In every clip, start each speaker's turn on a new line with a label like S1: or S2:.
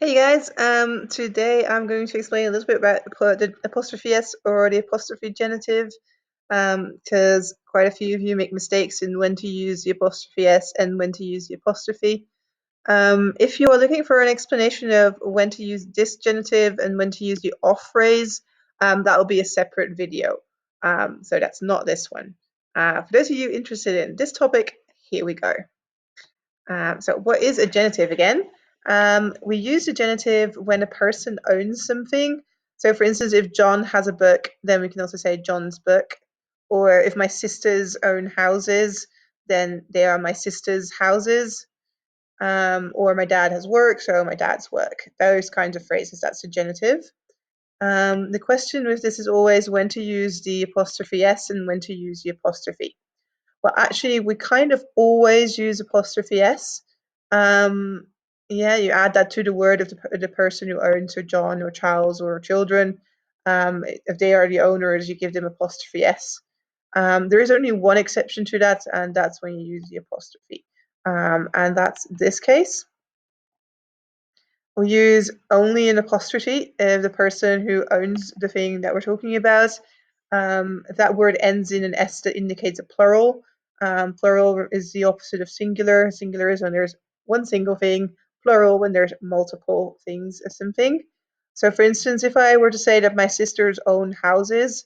S1: Hey guys, today I'm going to explain a little bit about the apostrophe s or the apostrophe genitive, because quite a few of you make mistakes in when to use the apostrophe s and when to use the apostrophe. If you are looking for an explanation of when to use this genitive and when to use the off phrase, that will be a separate video. So that's not this one. For those of you interested in this topic, here we go. So what is a genitive again? We use a genitive when a person owns something. So for instance, if John has a book, then we can also say John's book. Or if my sisters own houses, then they are my sister's houses. Or my dad has work, so my dad's work. Those kinds of phrases, that's a genitive. The question with this is always when to use the apostrophe s and when to use the apostrophe. Well, actually, we kind of always use apostrophe s. Um, yeah, you add that to the word of the person who owns, so John or Charles or children. If they are the owners, you give them apostrophe s. There is only one exception to that, and that's when you use the apostrophe. And that's this case. We'll use only an apostrophe if the person who owns the thing that we're talking about. If that word ends in an s, that indicates a plural. Plural is the opposite of singular. Singular is when there's one single thing. Plural when there's multiple things of something. So for instance, if I were to say that my sisters own houses,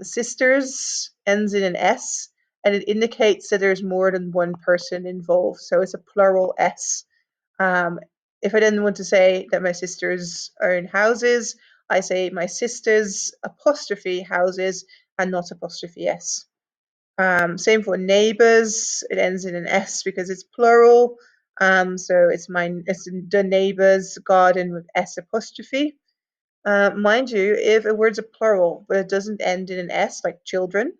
S1: sisters ends in an s, and it indicates that there's more than one person involved. So it's a plural s. Um, if I then want to say that my sisters own houses, I say my sisters apostrophe houses and not apostrophe s. Same for neighbors. It ends in an s because it's plural. So it's the neighbor's garden with s apostrophe. Mind you, if a word's a plural but it doesn't end in an s, like children,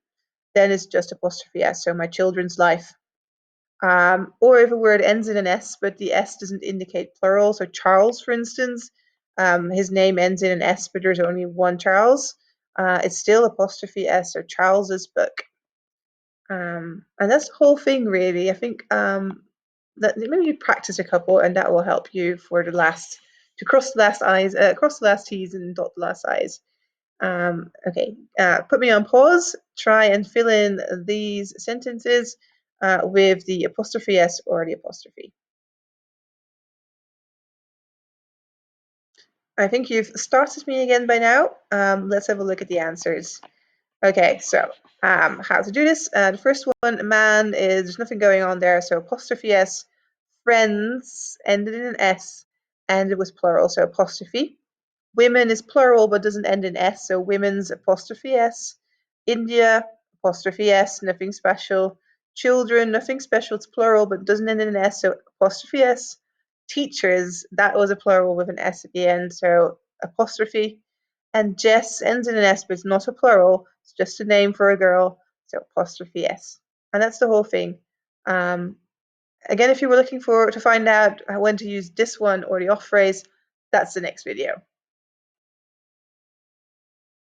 S1: then it's just apostrophe s. So my children's life. Or if a word ends in an S, but the S doesn't indicate plural. So Charles, for instance, his name ends in an S, but there's only one Charles. It's still apostrophe S, so Charles's book. And that's the whole thing, really. I think that maybe you practice a couple, and that will help you for to cross the last I's, cross the last T's, and dot the last I's. Okay, put me on pause, try and fill in these sentences with the apostrophe s or the apostrophe. I think you've started me again by now. Let's have a look at the answers. Okay, so how to do this. The first one, man, is there's nothing going on there, so apostrophe s. Friends ended in an s, and it was plural, so apostrophe. Women is plural but doesn't end in s, so women's apostrophe s. India, apostrophe s, nothing special. Children, nothing special, it's plural but doesn't end in an s, so apostrophe s. Teachers, that was a plural with an s at the end, so apostrophe. And Jess ends in an s but it's not a plural, it's just a name for a girl, so apostrophe s. And that's the whole thing. Again, if you were looking to find out when to use this one or the off phrase, that's the next video.